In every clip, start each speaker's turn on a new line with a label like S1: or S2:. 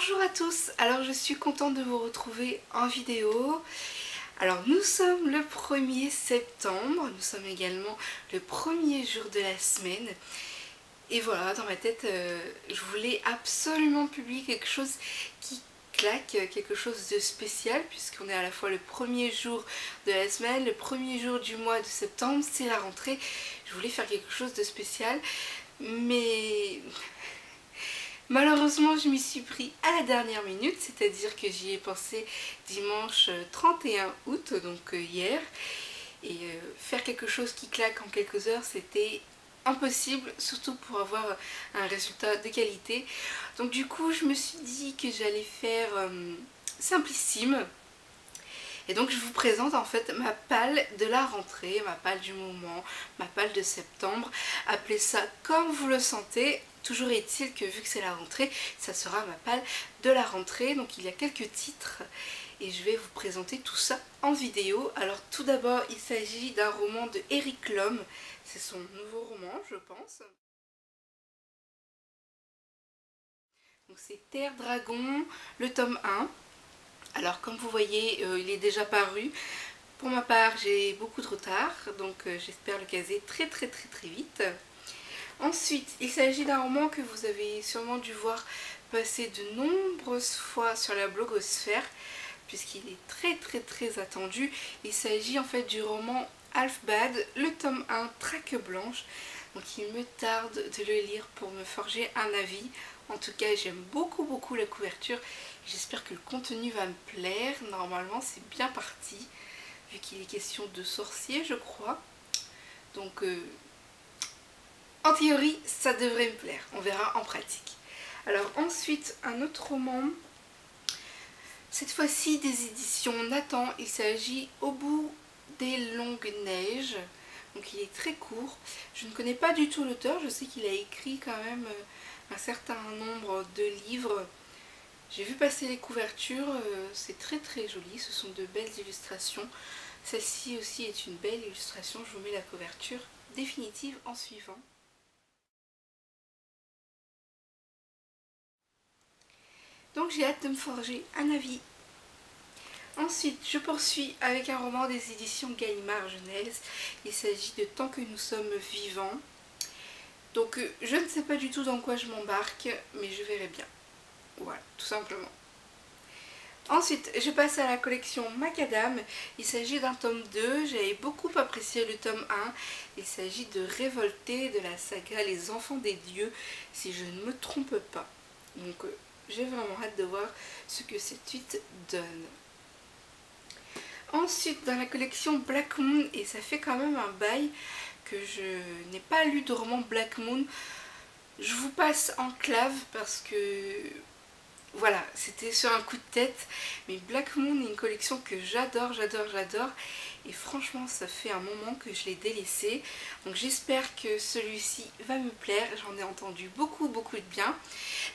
S1: Bonjour à tous, alors je suis contente de vous retrouver en vidéo. Alors nous sommes le 1er septembre, nous sommes également le premier jour de la semaine. Et voilà, dans ma tête, je voulais absolument publier quelque chose qui claque, quelque chose de spécial, puisqu'on est à la fois le premier jour de la semaine, le premier jour du mois de septembre, c'est la rentrée. Je voulais faire quelque chose de spécial, mais malheureusement je m'y suis pris à la dernière minute, c'est-à-dire que j'y ai pensé dimanche 31 août, donc hier, et faire quelque chose qui claque en quelques heures, c'était impossible, surtout pour avoir un résultat de qualité. Donc du coup je me suis dit que j'allais faire simplissime. Et donc je vous présente en fait ma palle de la rentrée, ma palle du moment, ma palle de septembre. Appelez ça comme vous le sentez. Toujours est-il que vu que c'est la rentrée, ça sera ma palle de la rentrée. Donc il y a quelques titres et je vais vous présenter tout ça en vidéo. Alors tout d'abord, il s'agit d'un roman de Eric Lhomme. C'est son nouveau roman, je pense. Donc c'est Terre Dragon, le tome 1. Alors comme vous voyez, il est déjà paru. Pour ma part, j'ai beaucoup de retard, donc j'espère le caser très vite. Ensuite, il s'agit d'un roman que vous avez sûrement dû voir passer de nombreuses fois sur la blogosphère, puisqu'il est très attendu. Il s'agit en fait du roman Half-Bad, le tome 1, Traque blanche. Donc il me tarde de le lire pour me forger un avis. En tout cas, j'aime beaucoup la couverture. J'espère que le contenu va me plaire. Normalement, c'est bien parti, vu qu'il est question de sorciers, je crois. Donc, en théorie, ça devrait me plaire. On verra en pratique. Alors ensuite, un autre roman. Cette fois-ci, des éditions Nathan. Il s'agit Au bout des longues neiges. Donc il est très court. Je ne connais pas du tout l'auteur. Je sais qu'il a écrit quand même un certain nombre de livres. J'ai vu passer les couvertures. C'est très joli. Ce sont de belles illustrations. Celle-ci aussi est une belle illustration. Je vous mets la couverture définitive en suivant. Donc j'ai hâte de me forger un avis. Ensuite, je poursuis avec un roman des éditions Gallimard Jeunesse. Il s'agit de Tant que nous sommes vivants. Donc je ne sais pas du tout dans quoi je m'embarque, mais je verrai bien. Voilà, tout simplement. Ensuite, je passe à la collection Macadam. Il s'agit d'un tome 2. J'avais beaucoup apprécié le tome 1. Il s'agit de Révolté de la saga Les Enfants des Dieux, si je ne me trompe pas. Donc j'ai vraiment hâte de voir ce que cette suite donne. Ensuite, dans la collection Black Moon, et ça fait quand même un bail que je n'ai pas lu de roman Black Moon, je vous passe en clave parce que voilà, c'était sur un coup de tête. Mais Black Moon est une collection que j'adore. Et franchement, ça fait un moment que je l'ai délaissé. Donc j'espère que celui-ci va me plaire. J'en ai entendu beaucoup de bien.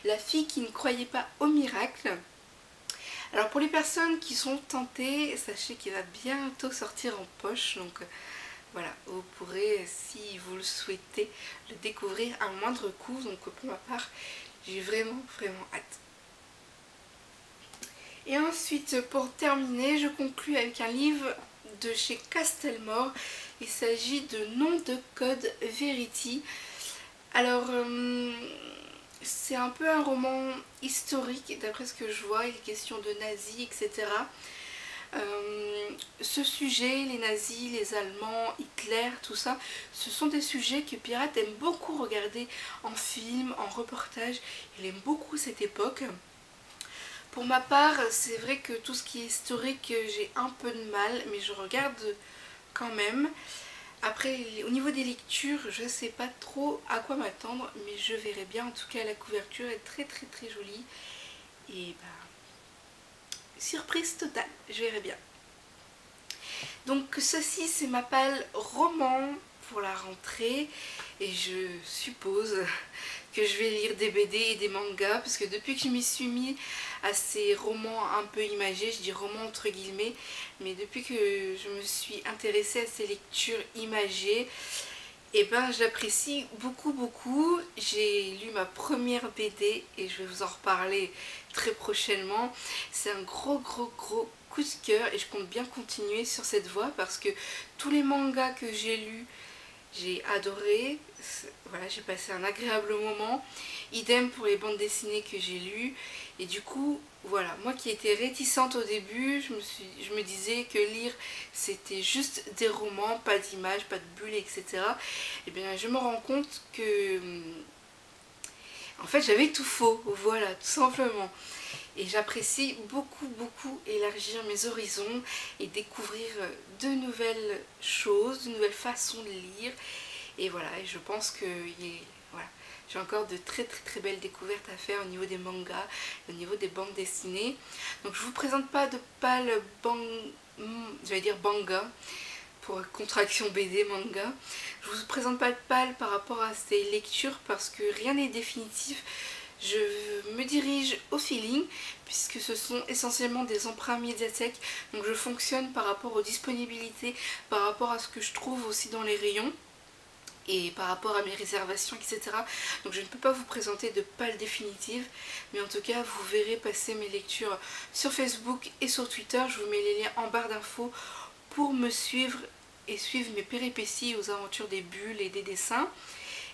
S1: La fille qui ne croyait pas au miracle. Alors pour les personnes qui sont tentées, sachez qu'il va bientôt sortir en poche. Donc voilà, vous pourrez, si vous le souhaitez, le découvrir à moindre coût. Donc pour ma part, j'ai vraiment hâte. Et ensuite, pour terminer, je conclus avec un livre de chez Castelmore. Il s'agit de Nom de code Verity. Alors, c'est un peu un roman historique, d'après ce que je vois. Il est question de nazis, etc. Ce sujet, les nazis, les Allemands, Hitler, tout ça, ce sont des sujets que Pirate aime beaucoup regarder en film, en reportage. Il aime beaucoup cette époque. Pour ma part, c'est vrai que tout ce qui est historique, j'ai un peu de mal, mais je regarde quand même. Après, au niveau des lectures, je ne sais pas trop à quoi m'attendre, mais je verrai bien. En tout cas, la couverture est très jolie. Et bah, surprise totale, je verrai bien. Donc ceci, c'est ma palle roman pour la rentrée. Et je suppose que je vais lire des BD et des mangas, parce que depuis que je m'y suis mis à ces romans un peu imagés, je dis romans entre guillemets, mais depuis que je me suis intéressée à ces lectures imagées, Et ben j'apprécie beaucoup beaucoup. J'ai lu ma première BD et je vais vous en reparler très prochainement. C'est un gros coup de cœur et je compte bien continuer sur cette voie parce que tous les mangas que j'ai lus, j'ai adoré. Voilà, j'ai passé un agréable moment. Idem pour les bandes dessinées que j'ai lues. Et du coup, voilà, moi qui étais réticente au début, je me disais que lire c'était juste des romans, pas d'images, pas de bulles, etc. Et bien je me rends compte que en fait j'avais tout faux, voilà, tout simplement. Et j'apprécie beaucoup élargir mes horizons et découvrir de nouvelles choses, de nouvelles façons de lire. Et voilà, et je pense que voilà, j'ai encore de très belles découvertes à faire au niveau des mangas, au niveau des bandes dessinées. Donc je vous présente pas de pâle j'allais dire banga, pour contraction BD manga. Je vous présente pas de pâle par rapport à ces lectures parce que rien n'est définitif. Je me dirige au feeling puisque ce sont essentiellement des emprunts médiathèques. Donc je fonctionne par rapport aux disponibilités, par rapport à ce que je trouve aussi dans les rayons et par rapport à mes réservations, etc. Donc je ne peux pas vous présenter de pales définitives, mais en tout cas vous verrez passer mes lectures sur Facebook et sur Twitter. Je vous mets les liens en barre d'infos pour me suivre et suivre mes péripéties aux aventures des bulles et des dessins.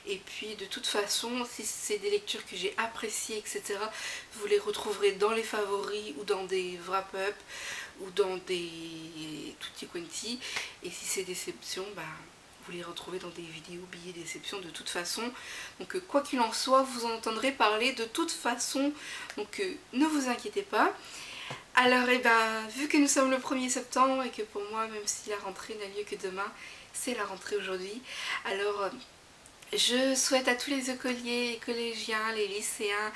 S1: Et puis de toute façon, si c'est des lectures que j'ai appréciées, etc., vous les retrouverez dans les favoris ou dans des wrap-up ou dans des tutti quanti. Et si c'est déception, bah, vous les retrouvez dans des vidéos billets déception de toute façon. Donc quoi qu'il en soit, vous en entendrez parler de toute façon. Donc ne vous inquiétez pas. Alors vu que nous sommes le 1er septembre et que pour moi, même si la rentrée n'a lieu que demain, c'est la rentrée aujourd'hui. Alors je souhaite à tous les écoliers, les collégiens, les lycéens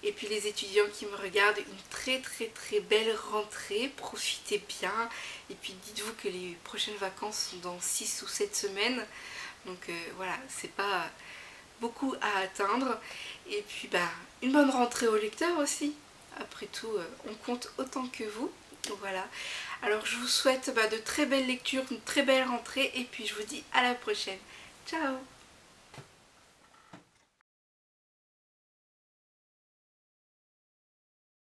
S1: et puis les étudiants qui me regardent une très belle rentrée. Profitez bien et puis dites-vous que les prochaines vacances sont dans 6 ou 7 semaines. Donc voilà, c'est pas beaucoup à atteindre. Et puis une bonne rentrée aux lecteurs aussi. Après tout, on compte autant que vous. Voilà. Alors je vous souhaite de très belles lectures, une très belle rentrée et puis je vous dis à la prochaine. Ciao!